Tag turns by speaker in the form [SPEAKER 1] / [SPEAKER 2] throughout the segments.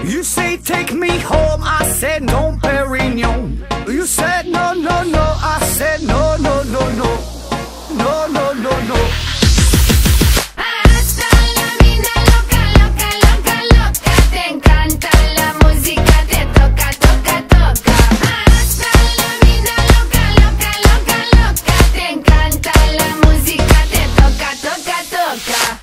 [SPEAKER 1] You say take me home, I said no, Perignon. You said no, no, no, I said no, no, no, no. No, no, no, no.
[SPEAKER 2] Hasta la vida loca, loca, loca, loca. Te encanta la música, te toca, toca, toca. Hasta la vida loca, loca, loca, loca. Te encanta la música, te toca, toca, toca.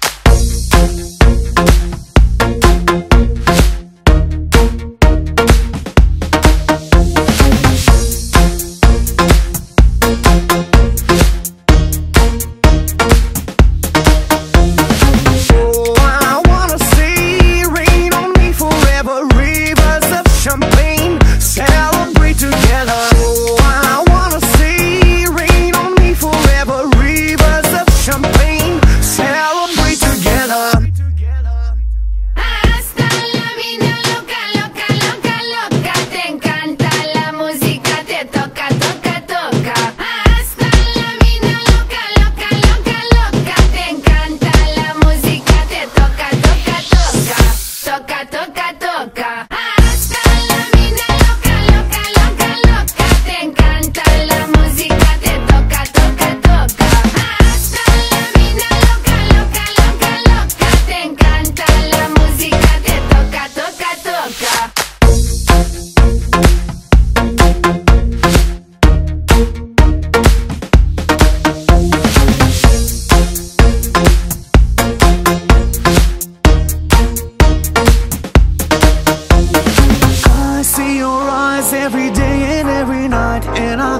[SPEAKER 1] Every day and every night, and I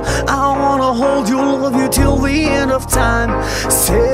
[SPEAKER 1] wanna hold you, love you till the end of time. Say